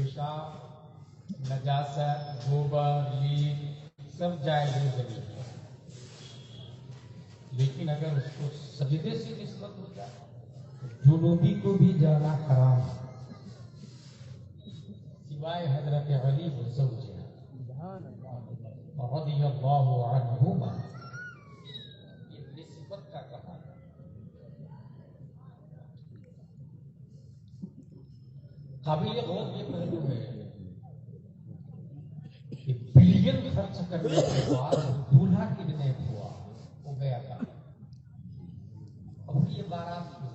پیشاب، نجاست، گوبر، لیل سب جائز ہے زمین میں، لیکن اگر اس کو سجدے سے نسبت ہو جائے تو جنوبی کو بھی جانا حرام ہے، سوائے حضرت علی وزوجہ رضی اللہ عنہما، یہ نسبت کا کہا ہے۔ قابل غور یہ پہلو ہے کہ بلین خرچ کرنے کے بعد دولہا کتنے ہوا وہ گیا تھا، اب یہ بارات کیوں،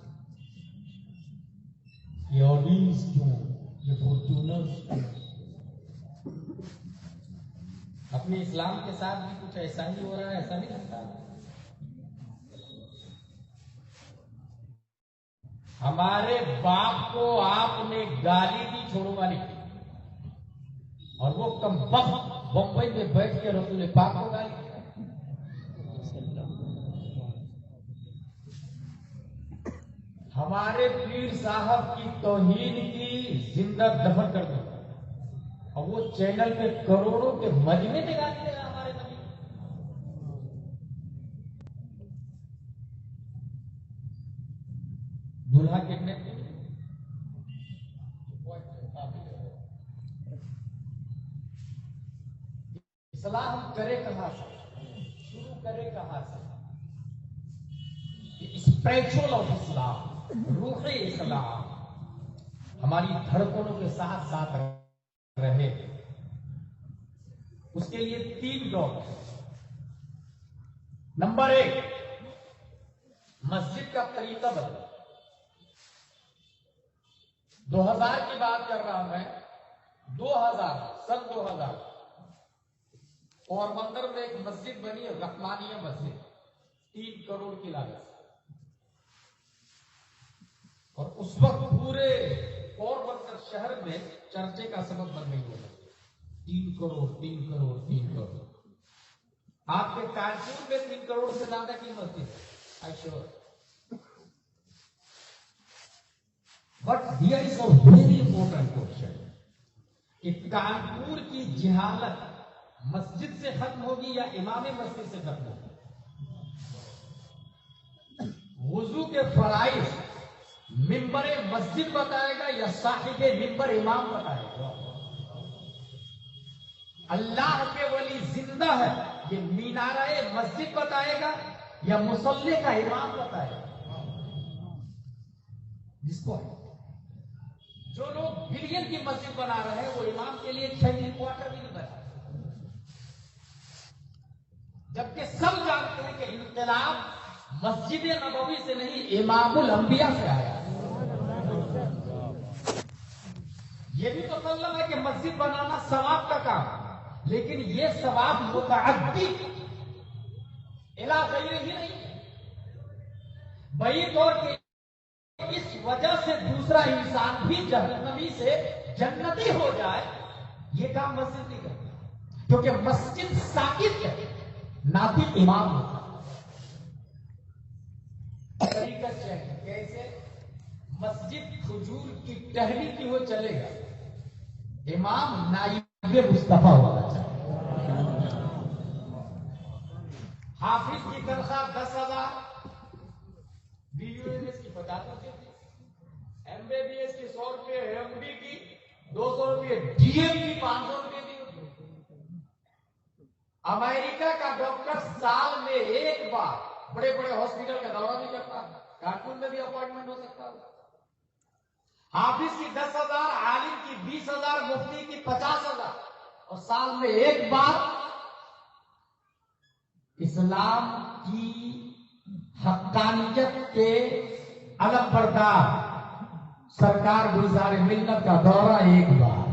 یہ آڈینس کیوں، یہ فارچونرز کیوں؟ اپنے اسلام کے ساتھ بھی کچھ ایسا ہی ہو رہا ہے، ایسا نہیں لگتا؟ ہمارے باپ کو آپ نے گالی دی چھوڑو والی، اور وہ کم وقت بمبئی میں بیٹھ کے رسول پاک کو گالی دی۔ ہمارے پیر صاحب کی توہین کی زندہ دفن کر دو، اور وہ چینل پہ کروڑوں کے مجمے میں گالی دے رہا ہمارے نبی۔ دولہا کتنے اسلام کرے کہاں سے، شروع کرے کہاں سے؟ اسپریچول آف اسلام، روح اسلام ہماری دھڑکنوں کے ساتھ ساتھ رہے، اس کے لیے 3 ڈاکٹر۔ نمبر 1، مسجد کا طریقہ بدلا۔ 2000 کی بات کر رہا ہوں میں، 2000 پوربندر میں ایک مسجد بنی ہے، رحمانیہ مسجد، 3 کروڑ کی لاگت، اور اس وقت پورے پوربندر شہر میں چرچے کا سبب بن گئی ہوگا۔ 3 کروڑ۔ آپ کے کانپور میں 3 کروڑ سے زیادہ کی مسجد ہے، but here is a very important question کہ کانپور کی جہالت مسجد سے ختم ہوگی یا امام مسجد سے ختم ہوگی؟ وضو کے فرائض ممبر مسجد بتائے گا یا صاحب ممبر امام بتائے گا؟ اللہ کے ولی زندہ ہے، یہ مینارہ مسجد بتائے گا یا مصلی کا امام بتائے گا؟ جس کو جو لوگ بلین کی مسجد بنا رہے ہیں وہ امام کے لیے 6 کوارٹر بھی نہیں بنا، جبکہ سب جانتے ہیں کہ انقلاب مسجد نبوی سے نہیں امام الانبیاء سے آیا۔ یہ بھی مسلم ہے کہ مسجد بنانا ثواب کا کام، لیکن یہ ثواب متعدی الی غیرہ ہی نہیں ہے، بعید طور کے اس وجہ سے دوسرا انسان بھی جہنمی سے جنتی ہو جائے، یہ کام مسجد نہیں کرتی، کیونکہ مسجد ساکت ہے، ناطق امام ہوتا ہے۔ طریقہ چاہیے کیسے؟ مسجد کھجور کی ٹہنی کی وہ چلے گا، امام نائب مصطفیٰ ہونا چاہیے۔ حافظ کی تنخواہ 10,000، BUMS کی 50,000، MBBS کی 100 روپے، MD کی 200 روپے، DM کی 500 روپے دی ہوتی ہے۔ امریکہ کا ڈاکٹر سال میں 1 بار بڑے بڑے ہاسپٹل کا دورہ نہیں کرتا، کارکن میں بھی اپوائنٹمنٹ ہو سکتا ہے۔ حافظ کی 10,000، عالم کی 20,000، مفتی کی 50,000، اور سال میں 1 بار اسلام کی حقانیت کے علم بردار سرکار گلزار ملت کا دورہ 1 بار۔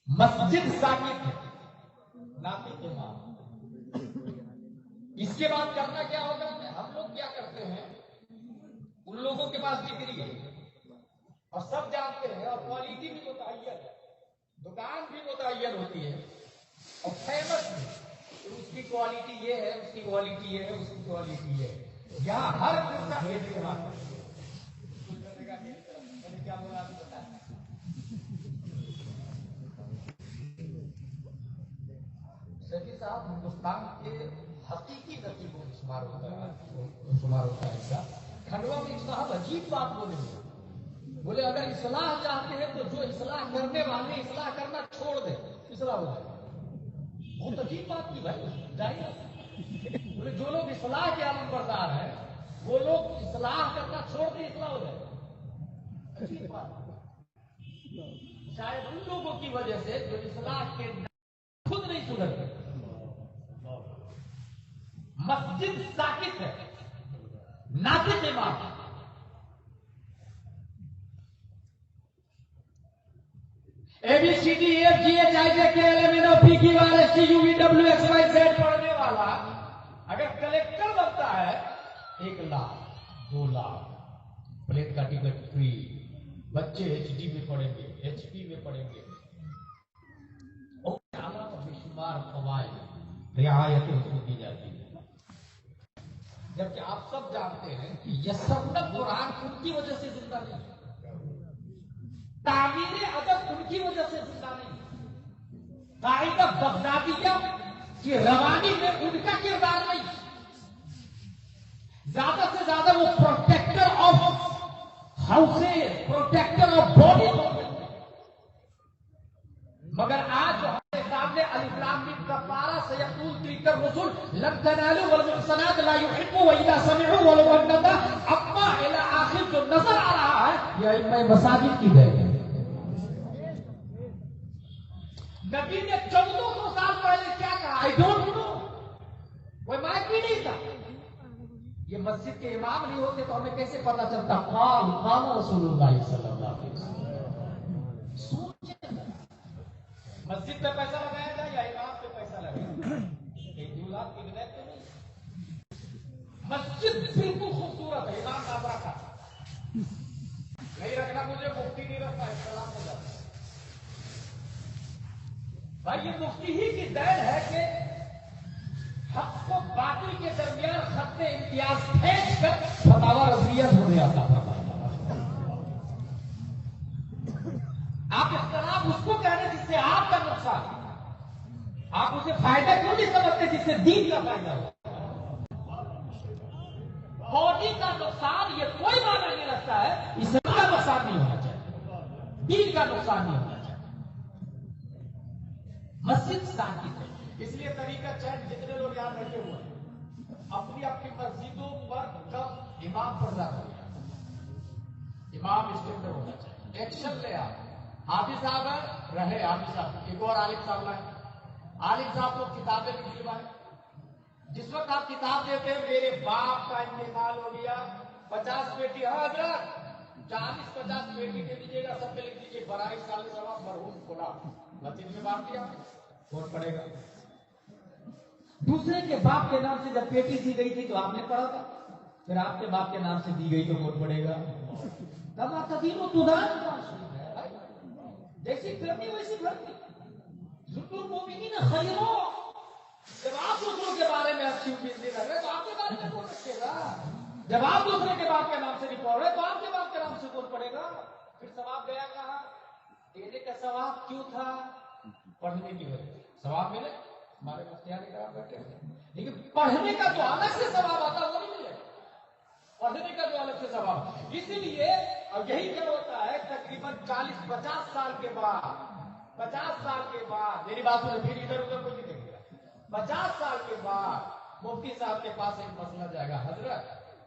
مسجد ساکت ہے، ناطق امام۔ اس کے بعد کرنا کیا ہوگا؟ ہم لوگ کیا کرتے ہیں، ان لوگوں کے پاس ڈگری ہے اور سب جانتے ہیں، اور کوالٹی بھی متعین ہے، دکان بھی متعین ہوتی ہے اور فیمس بھی، اس کی کوالٹی یہ ہے، اس کی کوالٹی یہ ہے، اس کی کوالٹی یہ ہے، یہاں ہر قسم کا اعتماد کیا بولا آپ بتائیں؟ شیخی صاحب ہندوستان کے حقیقی نتیجوں میں شمار ہوتا ہے کیا؟ کھنڈوا میں صاحب عجیب بات بولے اگر اصلاح چاہتے ہیں تو جو اصلاح کرنے والے اصلاح کرنا چھوڑ دیں اصلاح ہو جائے. بہت عجیب بات کی بھائی جائیے. بولے جو لوگ اصلاح کے عمل بردار ہیں وہ لوگ اصلاح کرنا چھوڑ دیں اصلاح ہو جائے. عجیب بات. شاید ان لوگوں کی وجہ سے جو اصلاح کے خود نہیں سدھرتے. مسجد ساکت ہے ناطق امام. A B C D F G H I J K L M N O P Q R S T U V W X Y Z پڑھنے والا اگر کلیکٹر بنتا ہے 1 لاکھ 2 لاکھ پلیٹ کا ٹکٹ فری. بچے ایچ ڈی میں پڑھیں گے ایچ پی میں پڑھیں گے اور بے شمار فوائد رعایتیں اس کو دی جاتی ہے. جبکہ آپ سب جانتے ہیں کہ یہ سب قرآن ان کی وجہ سے زندہ نہیں ہے. تعمیر ادب ان کی وجہ سے زندہ نہیں. قاعدہ بغدادیہ کی روانی میں ان کا کردار نہیں. زیادہ سے زیادہ وہ protector of houses protector of body. مگر آج جو ہمارے سامنے الف لام میم کا پارا سیقول تلک الرسل لن تنالوا والمحصنات لا يحبوا واذا سمعوا ولو انذا اما الى آخر جو نظر آ رہا ہے یہ ائمہ مساجد کی ہے. نبی نے 1400 سال پہلے کیا کہا آئی ڈونٹ نو. کوئی مائک بھی نہیں تھا. یہ مسجد کے امام نہیں ہوتے تو ہمیں کیسے پتا چلتا قال رسول اللہ صلی اللہ علیہ وسلم. سوچیں مسجد پہ پیسہ لگایا جائے یا امام پہ پیسہ لگایا جائے. 2 لاکھ کی گنجائش تو نہیں. مسجد بالکل خوبصورت ہے. امام صاحب رکھا نہیں رکھنا مجھے مفتی نہیں رکھتا اختلاف ہو جاتا ہے. بھائی یہ مفتی ہی کی دین ہے کہ حق و باطل کے درمیان خط امتیاز پھینک کر فتاوی رضویہ ہونے آتا تھا. آپ اختلاف اس کو کہہ رہے جس سے آپ کا نقصان. آپ اسے فائدہ کیوں نہیں سمجھتے جس سے دین کا فائدہ ہو. باڈی کا نقصان یہ کوئی معنی نہیں رکھتا ہے. اسلام کا نقصان نہیں ہونا چاہیے دین کا نقصان نہیں ہونا چاہیے. مسجد ساکت ہے. اس لیے طریقہ چین جتنے لوگ یاد رکھے ہوئے ہیں اپنی اپنی مسجدوں پر کب امام پردہ کرے. امام اسٹینڈر ہونا چاہیے. ایکشن لے آپ. حافظ صاحب ہے رہے حافظ صاحب. ایک اور عالم صاحب ہے. عالم صاحب کو کتابیں بھی دلوائے. جس وقت آپ کتاب دیتے ہیں میرے باپ کا انتقال ہو گیا 50 پیٹی حضرت 40-50 پیٹی دے دیجیے گا. سب پہ لکھ دیجیے برائے سال سوا مرحوم کھلا مسجد میں بانٹ دیا. کون پڑے گا؟ دوسرے کے باپ کے نام سے جب پیٹی دی گئی تھی تو آپ نے پڑھا تھا. پھر آپ کے باپ کے نام سے دی گئی تو کون پڑے گا؟ کما قدیم و تدان جیسی کرنی ویسی کرنی. ذکر مومنین خیروں. جب آپ دوسروں کے بارے میں اچھی امید لگ رہے تو آپ کے بارے میں کون رکھے گا؟ جب آپ دوسرے کے باپ کے نام سے نہیں پڑھ رہے تو آپ کے باپ کے نام سے کون پڑے گا؟ پھر ثواب گیا کہاں؟ دینے کا ثواب کیوں تھا؟ پڑھنے کی وجہ سے ثواب ملے. ہمارے مفتیان کرام بیٹھے لیکن پڑھنے کا جو الگ سے ثواب آتا وہ نہیں ملے. پڑھنے کا جو الگ سے ثواب. اسی لیے اور یہی کیا ہوتا ہے تقریباً 40-50 سال کے بعد میری بات سنیں پھر ادھر ادھر کوئی نہیں دیکھے گا. 50 سال کے بعد مفتی صاحب کے پاس ایک مسئلہ جائے گا. حضرت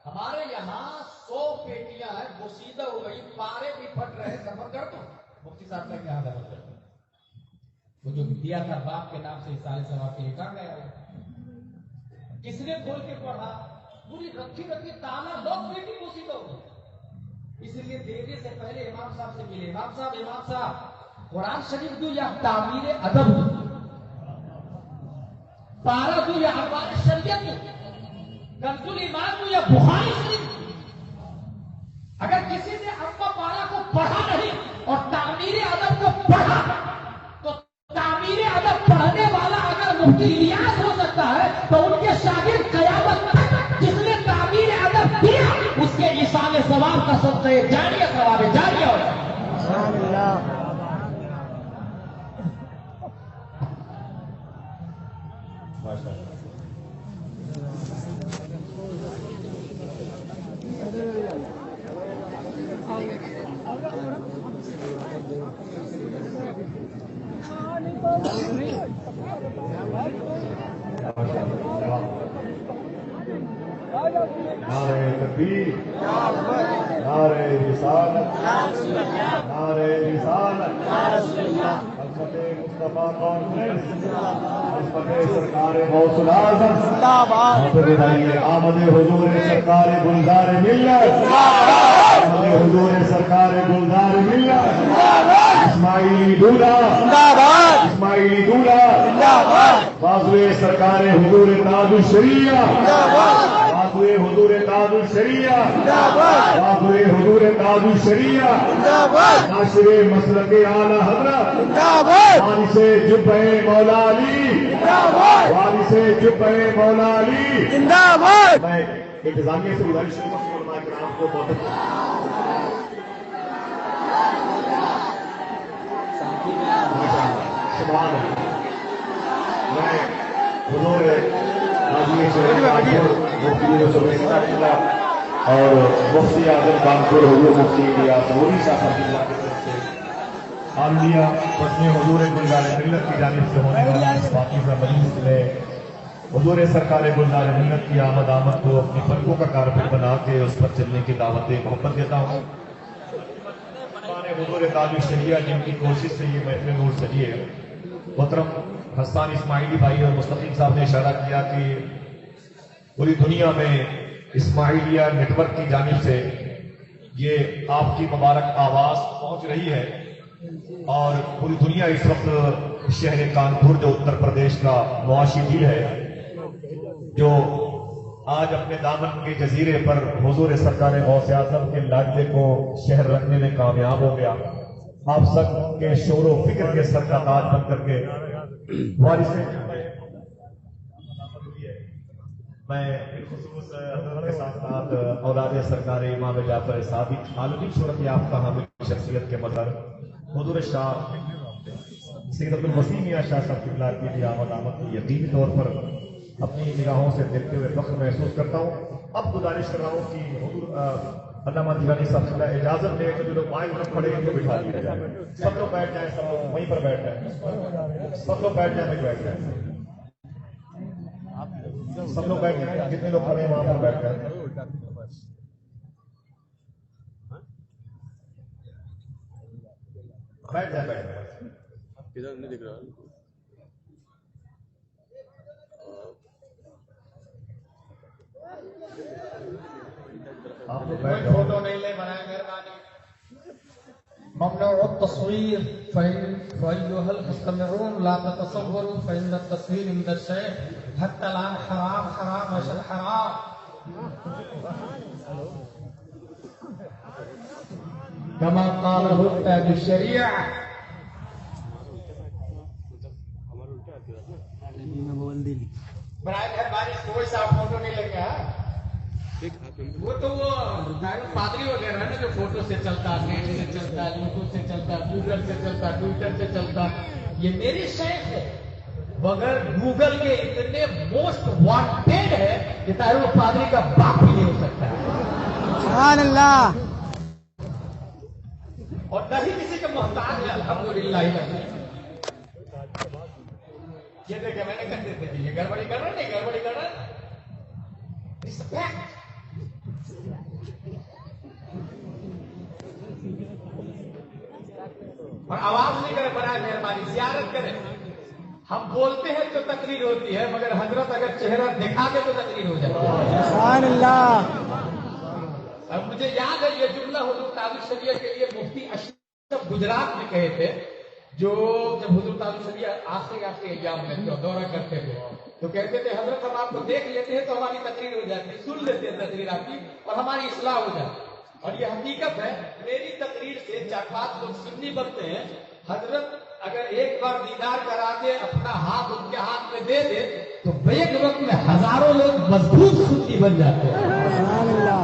ہمارے یہاں 100 پیٹیاں ہیں بوسیدہ ہو گئی پارے بھی پھٹ رہے دفن کر دو. مفتی صاحب کا کیا دفن کر دو. وہ جو دیا تھا باپ کے نام سے سارے ثواب کے لیے کہاں گیا وہ؟ کس نے کھول کے پڑھا؟ پوری رکھی تالا لوگ بیٹی بوسیدہ ہو گئی. اس لیے دینے سے پہلے امام صاحب سے ملے. امام صاحب قرآن شریف دو یا تعمیر ادب دو. پارا دو یا اخبار شریعت دو. کنز الایمان دو یا بخاری شریف دو. اگر کسی نے اما پارا کو پڑھا نہیں اور تعمیر ادب کو پڑھا تو تعمیر ادب پڑھنے والا اگر مفتی الیاس ہو سکتا ہے تو ان کے شاگرد قیامت تک جس نے تعمیر ادب دیا اس کے عصام ثواب کا صدقہ جاریہ ثواب جاریہ ہوتا ہے. سبحان اللہ. نعرہ تکبیر، نعرہ رسالت، نعرہ رسالت، عظمت مصطفیٰ کانفرنس، عظمت سرکار غوث العظم، آمد حضور سرکار گلزار ملت، آمد حضور سرکار گلزار ملت، اسماعیلی دولہ، اسماعیلی دولہ، بازوئے سرکار حضور تاج الشریعہ، بازوئے حضور تاج الشریعہ، بازوئے حضور تاج الشریعہ، ناشر مسلک اعلی حضرت، وارث جبہ مولا علی، وارث جبہ مولا علی. میں انتظامیہ سے گزارش کروں گا علماء کرام کو بہت سبحان اللہ. میں حضور اور مفتی اعظم کانپور حضور مفتی الیاس نوری صاحب اللہ کی طرف سے عالمیہ بزم حضور گلزار ملت کی جانب سے ہونے والی اس پاکیزہ مجلس میں حضور سرکار گلزار ملت کی آمد کو اپنی پلکوں کا کارپیٹ بنا کے اس پر چلنے کی دعوت محبت دیتا ہوں. حضور تاج الشریعہ جن کی کوشش سے یہ محفل نور سجی ہے. محترم حسان اسماعیلی بھائی اور مستقیم صاحب نے اشارہ کیا کہ پوری دنیا میں اسماعیلیہ نیٹ ورک کی جانب سے یہ آپ کی مبارک آواز پہنچ رہی ہے اور پوری دنیا اس وقت شہر کانپور جو اتر پردیش کا معاشی دل ہے، جو آج اپنے دامن کے جزیرے پر حضور سرکار غوث اعظم کے لاڈلے کو شہر رکھنے میں کامیاب ہو گیا. آپ سب کے شور و فکر کے سر کا تاج بن کر کے وارث میں بالخصوص حضرت کے ساتھ ساتھ اولاد سرکار امام جعفر صادق عالمی شہرت یافتہ حامل شخصیت کے مظہر حضور شاہ سید عبدالوسیم میاں شاہ صاحب کی بلاد کی آمد کو یقینی طور پر اپنی نگاہوں سے دیکھتے ہوئے فخر محسوس کرتا ہوں. اب گزارش کر رہا ہوں کہ حضور علامہ دیوانی صاحب سے اجازت دے کہ جو لوگ مائل طرف کھڑے ہیں ان کو بٹھا دیا جائے. سب لوگ بیٹھ جائیں، سب لوگ وہیں پر بیٹھ جائیں، سب لوگ بیٹھ جائیں، وہیں بیٹھ جائیں، سب لوگ بیٹھ جائیں، جتنے لوگ کھڑے ہیں وہاں پر بیٹھ جائیں. بیٹھ جائیں، بیٹھ جائیں. کدھر نہیں دکھ رہا؟ فوٹو نہیں لے بنائے مہربانی. ممنوع التصویر فأيها المستمعون لا تتصوروا فإن التصوير عند الشيخ حتى الآن حرام حرام أشد حرام. كما قاله تاج الشريعة. برائے مہربانی کوئی صاحب فوٹو نہیں لگے گا. وہ تو وہ پادری وغیرہ ہے نا جو فوٹو سے چلتا، نیٹ سے چلتا، یوٹیوب سے چلتا، گوگل سے چلتا، ٹویٹر سے چلتا. یہ میری شیخ ہے، بغیر گوگل کے اتنے موسٹ وانٹیڈ ہے کہ تاہر وہ پادری کا باپ بھی نہیں ہو سکتا ہے. سبحان اللہ. اور نہ ہی کسی کے محتاج ہے الحمدللہ. یہ دیکھیں میں نے کہہ دیتے کہ یہ گڑبڑی کر رہا نہیں، گڑبڑی کر رہا. رسپیکٹ. اور آواز نہیں کرے برائے مہربانی، زیارت کریں. ہم بولتے ہیں تو تقریر ہوتی ہے، مگر حضرت اگر چہرہ دکھا دے تو تقریر ہو جاتی ہے. سبحان اللہ. اب مجھے یاد ہے یہ جملہ حضور تاج الشریعہ کے لیے مفتی اشرف گجرات میں کہے تھے، جو جب حضور تاج الشریعہ آخری ایام میں دورہ کرتے تھے تو کہتے تھے حضرت ہم آپ کو دیکھ لیتے ہیں تو ہماری تقریر ہو جاتی ہے، سن لیتے ہیں تقریر آپ کی اور ہماری اصلاح ہو جاتی ہے. اور یہ حقیقت ہے، میری تقریر سے 4-5 لوگ سنی بنتے ہیں. حضرت اگر ایک بار دیدار کرا کے اپنا ہاتھ ان کے ہاتھ میں دے دے تو ایک وقت میں ہزاروں لوگ مضبوط سنی بن جاتے ہیں. سبحان اللہ.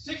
6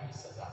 20,000,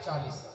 40,000।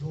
2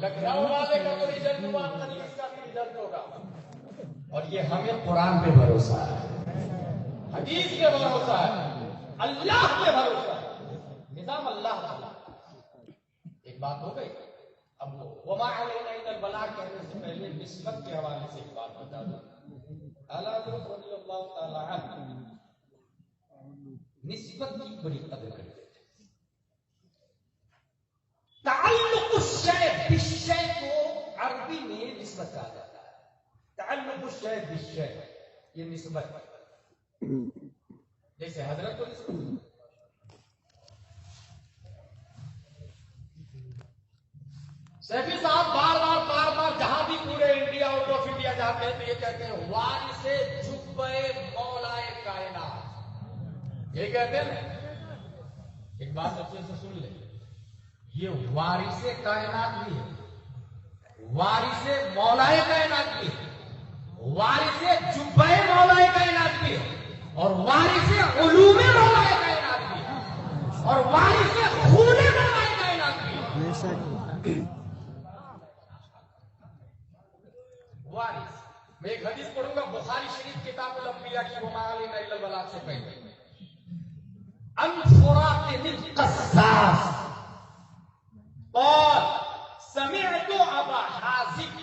لکھنؤ والے کا تو رزلٹ ہوا، خلیج کا بھی رزلٹ ہوگا. اور یہ ہمیں قرآن پہ بھروسہ ہے، حدیث پہ بھروسہ ہے، اللہ پہ بھروسہ ہے، نظام اللہ تعالیٰ. ایک بات ہو گئی. اب وما علینا الا البلاغ کہنے سے پہلے نسبت کے حوالے سے ایک بات بتا دوں. اعلیٰ حضرت رضی اللہ تعالیٰ عنہ نسبت کی بڑی قدر کرتے تھے. تعلق الشیء بالشیء کو عربی میں نسبت کہا جاتا ہے. تعلق الشیء بالشیء یہ نسبت ہے. جیسے حضرت کو نسبت، سیفی صاحب بار بار جہاں بھی پورے انڈیا آؤٹ آف انڈیا جاتے ہیں تو یہ کہتے ہیں وارث جبے مولائے کائنات. یہ کہتے ہیں نا. ایک بات اچھے سے سن لیں، یہ وارث کائنات بھی ہے، وارث مولائے کائنات بھی ہے، وارث جبے مولائے کائنات بھی ہے، اور وارث علوم مولائے کائنات بھی ہے، اور وارث خون مولائے کائنات بھی ہے. وارث. میں ایک حدیث پڑھوں گا بخاری شریف کتاب الانبیاء کی، وما علینا الا البلاغ سے پہلے. عن فراق القصاص قال سمعت ابا حازم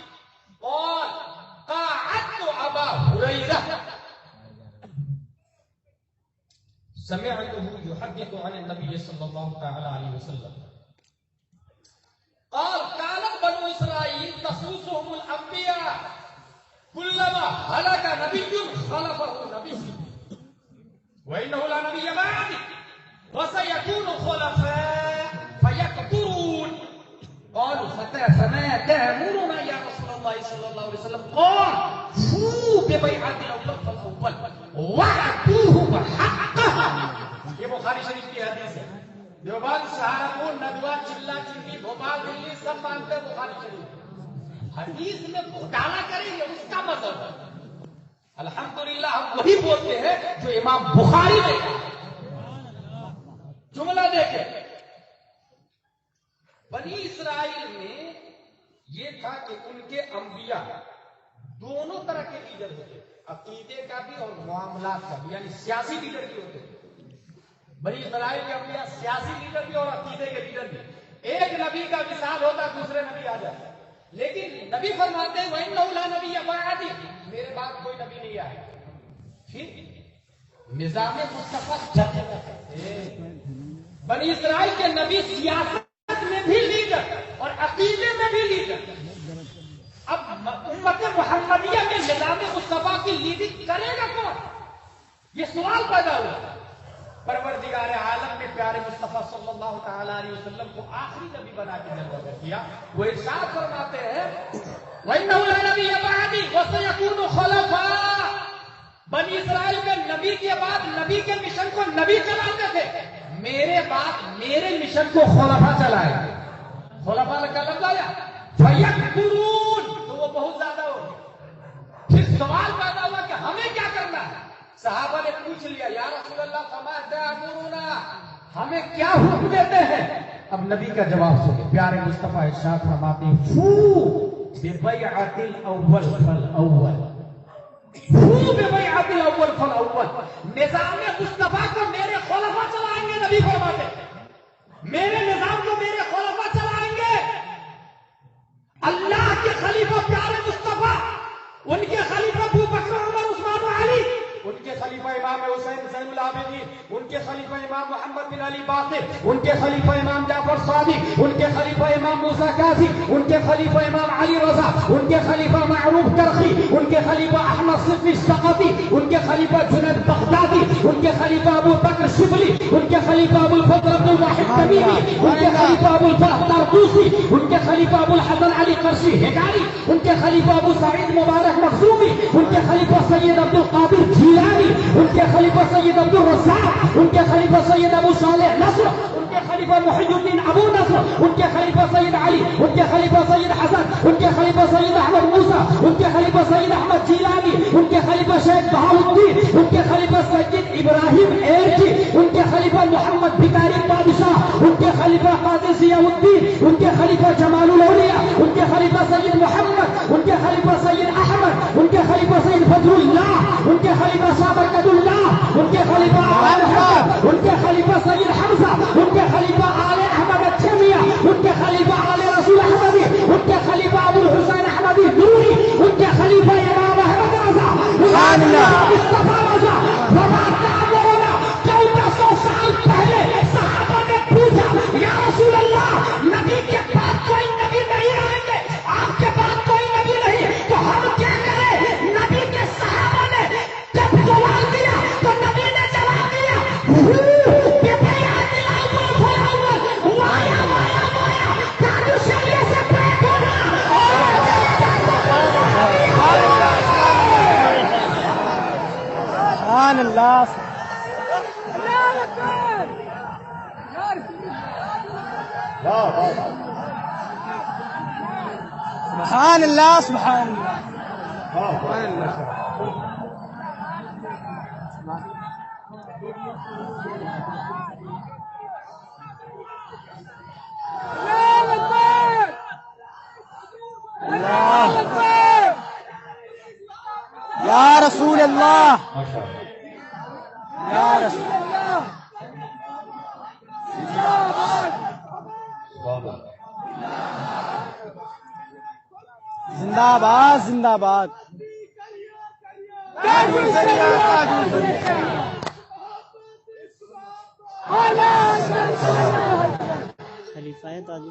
قال قاعدت ابا هريره سمعته يحدث عن النبي صلى الله تعالى عليه وسلم قال كانت بنو اسرائيل تسوسهم الانبياء كلما هلك نبي خلفه نبي وانه لا نبي بعده وسيكون خلفاء فيكثرون. قالوا فما تأمرنا يا رسول الله صلى الله عليه وسلم؟ قال فووا ببيعة الأول فالأول وأتوه حقها. یہ بخاری شریف کی حدیث ہے. دیوبند، سہارنپور، ندوہ، چلا چنی، بھوپال، دلی سب مانتے ہیں بخاری شریف. حدیث میں گھوٹالا کریں یہ اس کا مطلب ہے. الحمدللہ ہم وہی بولتے ہیں جو امام بخاری نے کہا. جملہ دیکھیں، بنی اسرائیل میں یہ تھا کہ ان کے انبیاء دونوں طرح کے لیڈر ہوتے، عقیدے کا بھی اور معاملات کا بھی، یعنی سیاسی لیڈر بھی ہوتے. بنی اسرائیل کے انبیاء سیاسی لیڈر بھی اور عقیدے کے لیڈر بھی. ایک نبی کا مثال ہوتا دوسرے نبی آ جاتا، لیکن نبی فرماتے ہیں وَإِنَّهُ لَا نَبِيَّ بَعْدِي، میرے بعد کوئی نبی نہیں آئے. پھر نظام مصطفیٰ چلتے. بنی اسرائیل کے نبی سیاست میں بھی لیڈر اور عقیدے میں بھی لیڈر. اب امت محمدیہ میں نظام مصطفیٰ کی لیڈنگ کرے گا کون؟ یہ سوال پیدا ہوا. پروردگار عالم نے پیارے مصطفیٰ صلی اللہ تعالیٰ علیہ وسلم کو آخری نبی بنا کے نمبر کیا. وہ ارشاد فرماتے ہیں وَإِنَّهُ لَا نَبِيَّ بَعْدِي وَسَيَكُونُ خُلَفَاءَ. بنی اسرائیل کے نبی کے بعد نبی کے مشن کو نبی چلاتے تھے، میرے بعد میرے مشن کو خلفاء چلائے. خلفاء کا لفظ آیا فَيَكْبُرُونَ، تو وہ بہت زیادہ ہو گئے. پھر سوال پیدا ہوا کہ ہمیں کیا کرنا ہے؟ صحابہ نے پوچھ لیا یا رسول اللہ فما تأمرنا، ہمیں کیا حکم دیتے ہیں؟ اب نبی کا جواب سنیں. پیارے مصطفیٰ ارشاد فرماتے ہیں فو ببیعۃ الاول فالاول، فو ببیعۃ الاول فالاول. نظام مصطفیٰ کو میرے خلفاء چلائیں گے. نبی فرماتے ہیں میرے نظام کو میرے خلفاء چلائیں گے. اللہ کے خلیفہ پیارے مصطفیٰ، ان کے خلیفہ ابو بکر، عمر، عثمان و علی، ان کے خلیفہ امام حسین زین العابدین، ان کے خلیفہ امام محمد بن علی باقر، ان کے خلیفہ امام جعفر صادق، ان کے خلیفہ امام موسیٰ کاظم، ان کے خلیفہ امام علی رضا، ان کے خلیفہ معروف کرخی، ان کے خلیفہ احمد صدیقی ثقفی، ان کے خلیفہ جنید بغدادی، ان کے خلیفہ ابو بکر شبلی، ان کے خلیفہ ابو الفضل عبد الواحد تمیمی، ان کے خلیفہ ابو الفرح طرطوسی، ان کے خلیفہ ابو الحسن علی قرشی ہیکاری، ان کے خلیفہ ابو سعید مبارک مخزومی، ان کے خلیفہ سید عبد القادر جیلانی، ان کے خلیفہ سید عبد الرزاق، ان کے خلیفہ سید ابو صالح نصر، ان کے خلیفہ محی الدین ابو نصر، ان کے خلیفہ سید علی، ان کے خلیفہ سید حسن، ان کے خلیفہ سید احمد موسیٰ، ان کے خلیفہ سید احمد جیلانی، ان کے خلیفہ شیخ بہاؤالدین، ان کے خلیفہ سید ابراہیم ایرجی، ان کے خلیفہ محمد بکاری بادشاہ، ان کے خلیفہ قاضی ضیاء الدین، ان کے خلیفہ جمال الاولیاء، ان سبحان اللہ سبحان اللہ سبحان اللہ یا رسول اللہ یا رسول زندہ باد زندہ باد خلیفہ تاج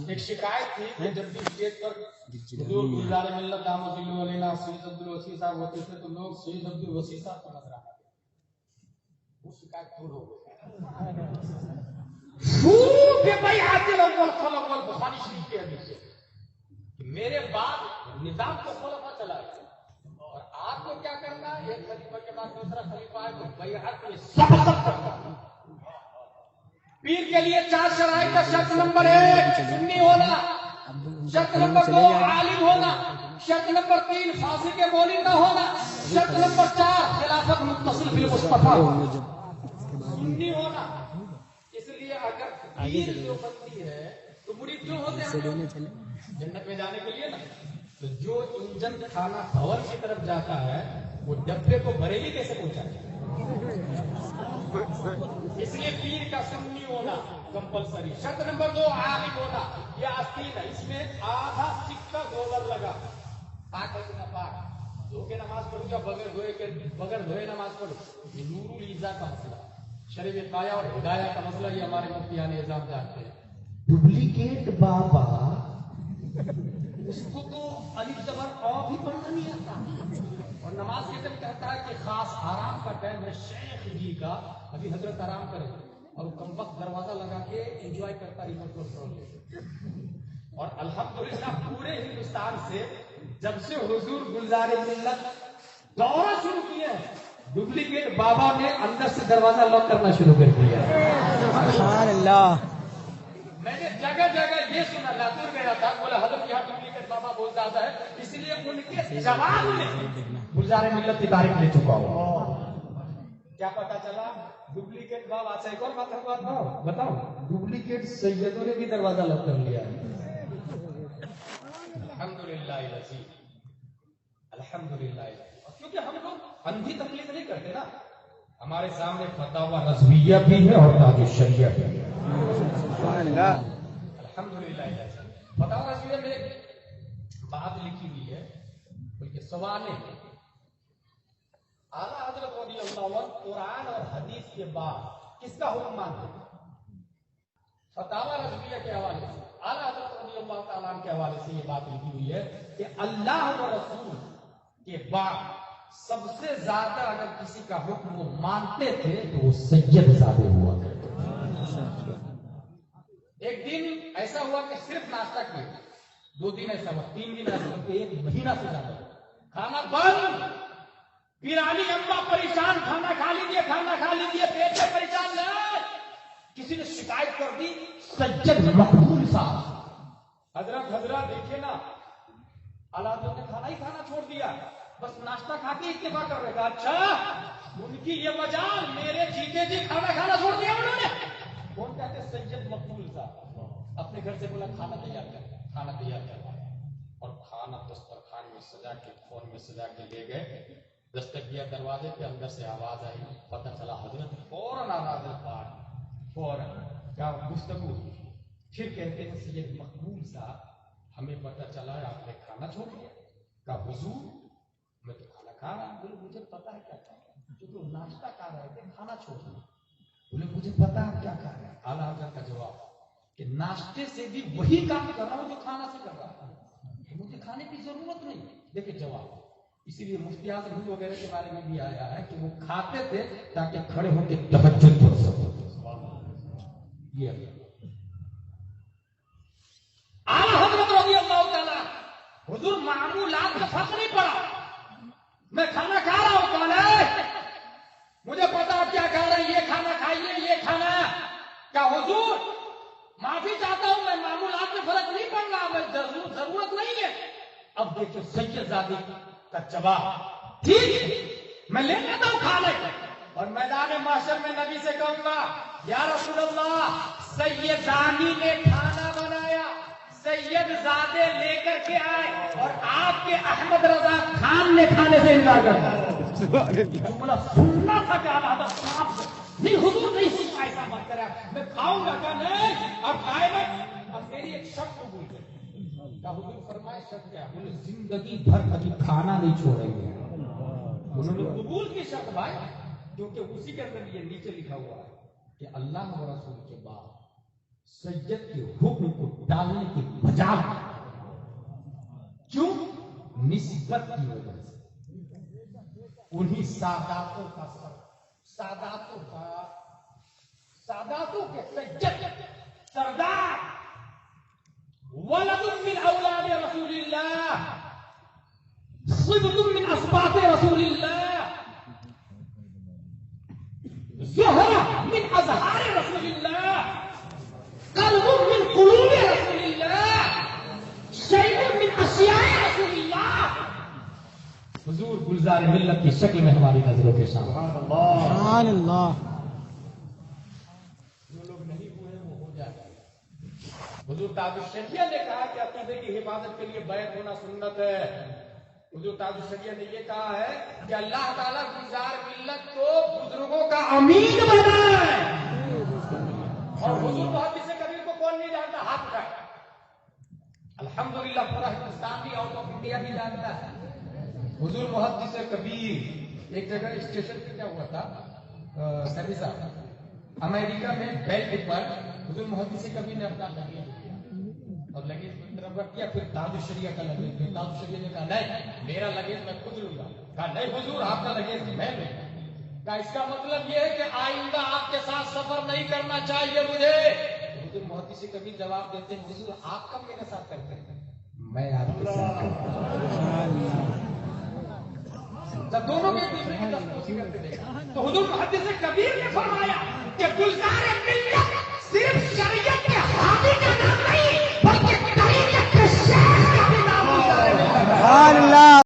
ایک شکایت تھی کہ جب بھی اسٹیج پر حضور گلزار ملت دامت علینا سید عبدالوسیع صاحب ہوتے تھے تو لوگ سید عبدالوسیع صاحب کو نظر آتے تھے. وہ شکایت دور ہو گئی. بخاری شریف کے حدیث سے میرے بعد نظام کو خلفا چلا ہے اور آپ کو کیا کرنا ہے؟ ایک خلیفہ کے بعد دوسرا خلیفہ ہے تو بیعت میں سب کرنا. پیر کے لیے 4 شرائط کا. شرط نمبر 1 سنی ہونا, شرط نمبر 2 عالم ہونا, شرط نمبر 3 فاصل کے بولی نہ ہونا, شرط نمبر 4 خلافت متصل بالمصطفیٰ سنی ہونا. اس لیے اگر پیر جو بنتی ہے تو مرید کیوں ہوتے ہیں؟ جنت میں جانے کے لیے نا. تو جو انجن کھانا بھون کی طرف جاتا ہے وہ ڈبے کو بریلی کیسے پہنچاتا ہے؟ اس لیے پیر کا سنی ہونا کمپلسری. شرط نمبر 2 عالم ہونا. یہ آستین ہے, اس میں آدھا سکہ گوبر لگا. پاک ہے کہ نہ پاک؟ دھو کے نماز پڑھو یا بغیر دھوئے نماز پڑھو؟ یہ نور الایزا کا مسئلہ, شرع وقایہ اور ہدایہ کا مسئلہ. یہ ہمارے مفتیان اعظام جانتے ہیں. ڈپلیکیٹ بابا اس کو تو الف زبر او بھی پڑھنا نہیں آتا اور نماز کے دن کہتا ہے کہ خاص آرام کا ٹائم ہے شیخ جی کا, ابھی حضرت آرام کرے اور وہ کم وقت دروازہ لگا کے انجوائے کرتا ریموٹ کنٹرول. اور الحمدللہ پورے ہندوستان سے جب سے حضور گلزار ملت دورہ شروع کیے ہیں ڈپلیکیٹ بابا نے اندر سے دروازہ لاک کرنا شروع کر دیا. سبحان اللہ. میں نے جگہ جگہ یہ سنا, لاتور گیا تھا, بولا حضرت یہاں ڈپلیکیٹ بابا بہت زیادہ ہے, اس لیے ان کے جواب میں گلزار ملت کی تاریخ لے چکا ہوں. کیا پتا چلا؟ ڈپلیکیٹ بابا. اچھا ایک اور بات بتاؤ, ڈپلیکیٹ سیدوں نے بھی دروازہ لاک کر لیا ہے. الحمدللہ الحمدللہ. کیونکہ ہم لوگ اندھی تکلیف نہیں کرتے نا. ہمارے سامنے فتاوی رضویہ بھی ہے اور تاج الشریعہ بھی ہے. الحمدللہ. فتاوی رضویہ میں بات لکھی ہوئی ہے, بلکہ سوال ہے اعلیٰ حضرت رضی اللہ عنہ قرآن اور حدیث کے بعد کس کا حکم مانتے ہیں؟ فتاوی رضویہ کے حوالے سے اعلیٰ حضرت رضی اللہ تعالیٰ عنہ کے حوالے سے یہ بات لکھی ہوئی ہے کہ اللہ و رسول کے بعد سب سے زیادہ اگر کسی کا حکم وہ مانتے تھے تو وہ سید زادے ہوا کرتے تھے. ایک دن ایسا ہوا کہ صرف ناشتہ کیا, 2 دن ایسا ہوا, 3 دن ایسا ہوا, 1 مہینہ سے زیادہ کھانا بند. پیرانی اماں پریشان, کھانا کھا لیجیے پیٹ سے پریشان ہے. کسی نے شکایت کر دی, سید مقبول صاحب حضرت دیکھیے نا, حضرت نے کھانا ہی کھانا چھوڑ دیا, بس ناشتہ کھا کے اتفاق کر رہے. اچھا ان کی یہ وجہ میرے جیتے جی کھانا کھانا چھوڑ دیا انہوں نے. کون کہتے سید مقبول صاحب اپنے گھر سے بولا کھانا تیار کر اور کھانا دسترخوان میں سجا کے فون میں سجا کے لے گئے. دستک دیا دروازے پہ, اندر سے آواز آئی, پتہ چلا حضرت فوراً آواز پاک فوراً کیا گفتگو. پھر کہتے ہیں سید مقبول صاحب ہمیں پتہ چلا ہے آپ نے کھانا چھوڑ دیا. کہا حضور میں تو کھانا کھا رہا ہوں. بولے مجھے پتا ہے کیا کھا رہا ہوں, جو تو ناشتہ کھا رہے تھے کھانا چھوڑ دیا. بولے مجھے پتا ہے کیا کھا رہے ہیں. اعلیٰ حضرت کا جواب کہ ناشتے سے بھی وہی کام کر رہا ہوں جو کھانا سے کر رہا ہوں, مجھے کھانے کی ضرورت نہیں. دیکھیں جواب. اسی لیے مفتی اعظم وغیرہ کے بارے میں بھی آیا ہے کہ وہ کھاتے تھے تاکہ کھڑے ہو کے تہجد پڑھ سکیں. یہ اعلیٰ حضرت رضی اللہ تعالیٰ حضور معمولات کا فرق نہیں پڑا. میں کھانا کھا رہا ہوں، کون ہے؟ مجھے پتا آپ کیا کھا رہے ہیں، یہ کھانا کھائیے، یہ کھانا. کیا حضور معافی چاہتا ہوں، میں معمولات میں فرق نہیں پڑ رہا، میں ضرورت نہیں ہے. اب دیکھو سید زادی کا جواب، ٹھیک ہے میں لے لیتا ہوں کھانے کو، اور میدان محشر میں نبی سے کہوں گا یا رسول اللہ سید زانی نے کھانا بنایا، سید زادے لے کر کے آئے، اور آپ کے احمد رضا خان نے کھانے سے انکار کر دیا. جملہ سننا تھا کہ آپ نہیں حضور نہیں سننا، ایسا مت کرا، میں کھاؤں گا کیا؟ نہیں. اور کھائے گا. اب میری ایک شرط قبول کر. حضور فرمائے شرط کیا؟ بولے زندگی بھر کبھی کھانا نہیں چھوڑیں گے. انہوں نے قبول کی شرط بھائی، کیونکہ اسی کے اندر یہ نیچے لکھا ہوا ہے کہ اللہ و رسول کے بعد سید کے حکم کو ڈالنے کی بجائے، کیوں؟ نسبت کی وجہ سے انہی ساداتوں کے سید سردار ولد من اولاد رسول اللہ، صبت من اسباط رسول اللہ، زہرہ من ازہار رسول اللہ، قلب من قلوب رسول اللہ، شیء من اشیاء رسول اللہ. حضور گلزار ملت کی شکل میں ہماری نظروں کے سامنے. سبحان اللہ. جو لوگ نہیں ہوئے وہ ہو جائے. حضور تاج الشریعہ نے کہا کہ عقیدے کی حفاظت کے لیے بیعت ہونا سنت ہے. حضور تاج الشریعہ نے یہ کہا ہے کہ اللہ تعالیٰ گلزار ملت کو بزرگوں کا امین بنائے. اور حضور محدث کبیر کو کون نہیں جانتا؟ ہاتھ اٹھائے. الحمدللہ پورا ہندوستان بھی آؤٹ آف انڈیا بھی جانتا ہے. حضور محدث کبیر ایک جگہ اسٹیشن پہ کیا ہوا تھا سری صاحب، امریکہ میں بیلٹ پر حضور محدث کبیر نے اپنا لگیج دیا اور لگیج میں طرف رکھ کیا. پھر تاج الشریعہ کا لگیج دیا. تاج الشریعہ نے کہا نہیں میرا لگیج میں خود لوں گا. کہا نہیں حضور آپ کا لگیج میں لوں گا. کہا اس کا مطلب یہ ہے کہ آئندہ آپ کے ساتھ سفر نہیں کرنا چاہیے مجھے. حضور محدث کبیر جواب دیتے ہیں حضور آپ کب میرے ساتھ کرتے ہیں؟ میں آپ کے ساتھ. جب دونوں کے دوسرے کی تسبیح کرتے دیکھا تو حضور محدث کبیر نے فرمایا کہ گلزار ملت صرف شریعت کے حامی کا نام نہیں بلکہ طریقت کے شیخ کا بھی نام گلزار ملت. سبحان اللہ.